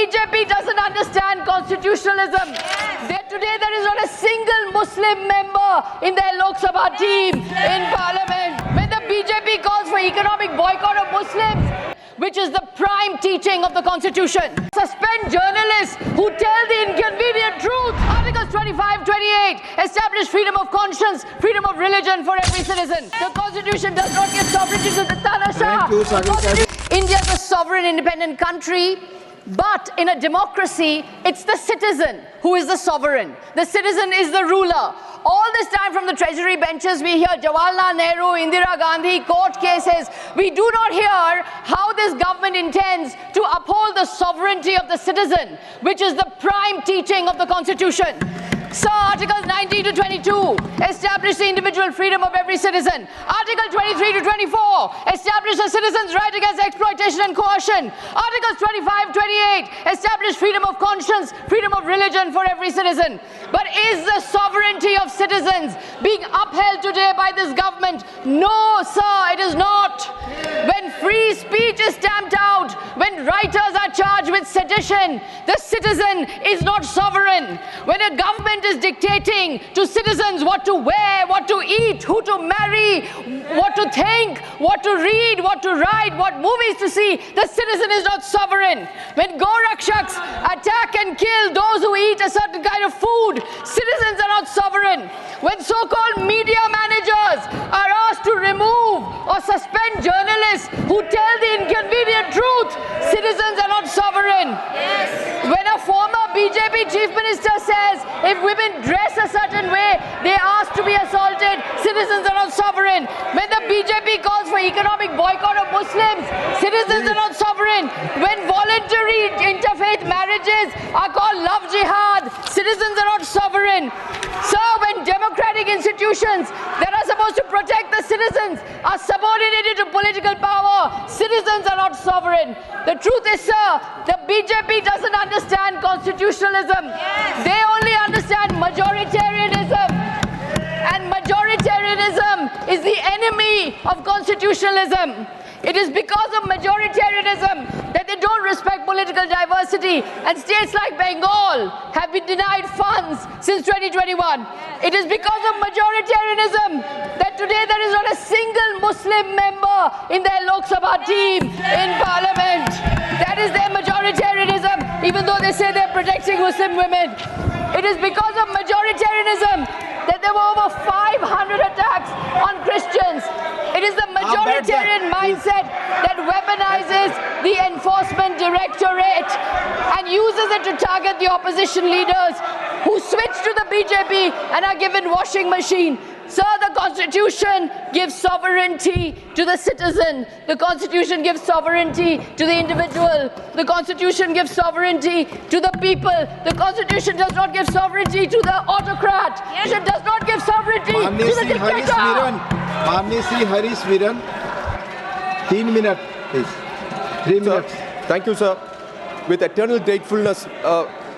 BJP doesn't understand constitutionalism. Today there is not a single Muslim member in their Lok Sabha team in Parliament. When the BJP calls for economic boycott of Muslims, which is the prime teaching of the Constitution. Suspend journalists who tell the inconvenient truth. Articles 25, 28 establish freedom of conscience, freedom of religion for every citizen. The Constitution does not give sovereignty to the Tanasha. Thank you, Sagarika. India is a sovereign independent country, but in a democracy, it's the citizen who is the sovereign. The citizen is the ruler. All this time from the treasury benches, we hear Jawaharlal Nehru, Indira Gandhi, court cases. We do not hear how this government intends to uphold the sovereignty of the citizen, which is the prime teaching of the Constitution. So Articles 19 to 22 establish the individual freedom of every citizen. Article 23 to 24 establish the citizen's right against exploitation and coercion. Articles 25, 28 establish freedom of conscience, freedom of religion for every citizen. But is the sovereignty of citizens being upheld today by this government? No, sir, it is not. When free speech is stamped out, when writers are charged with sedition, the citizen is not sovereign. When a government is dictating to citizens what to wear, what to eat, who to marry, what to think, what to read, what to write, what movies to see, the citizen is not sovereign. When Gorakshaks attack and kill those who eat a certain kind of food, citizens are not sovereign. When so-called media managers are asked to remove or suspend journalists who tell the inconvenient truth, citizens are not sovereign. Yes. When a former BJP chief minister says if women dress a certain way, they are asked to be assaulted, citizens are not sovereign. When the BJP calls for economic boycott of Muslims, citizens are not sovereign. When voluntary interfaith marriages are called love jihad, citizens are not sovereign. So when democratic institutions that are supposed to protect the citizens are subordinated to political power, citizens are not sovereign. The truth is, sir, the BJP doesn't understand constitutionalism. Yes. They only understand majoritarianism. And majoritarianism is the enemy of constitutionalism. It is because of majoritarianism that they don't respect political diversity, and states like Bengal have been denied funds since 2021. Yes. It is because of majoritarianism that today there is not a single Muslim member in their Lok Sabha team in Parliament. That is their majoritarianism, even though they say they're protecting Muslim women. It is because of majoritarianism that there were over 500 attacks on Christians. It is the majoritarian mindset that weaponizes the enforcement directorate and uses it to target the opposition leaders who switch to the BJP and are given washing machine. Sir, the Constitution gives sovereignty to the citizen. The Constitution gives sovereignty to the individual. The Constitution gives sovereignty to the people. The Constitution does not give sovereignty to the autocrat. Yes. It does not give sovereignty to the dictator. Mani Sri Harish Viran, 3 minutes, please. 3 minutes. Thank you, sir. With eternal gratefulness,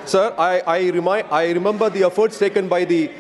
sir, I remember the efforts taken by the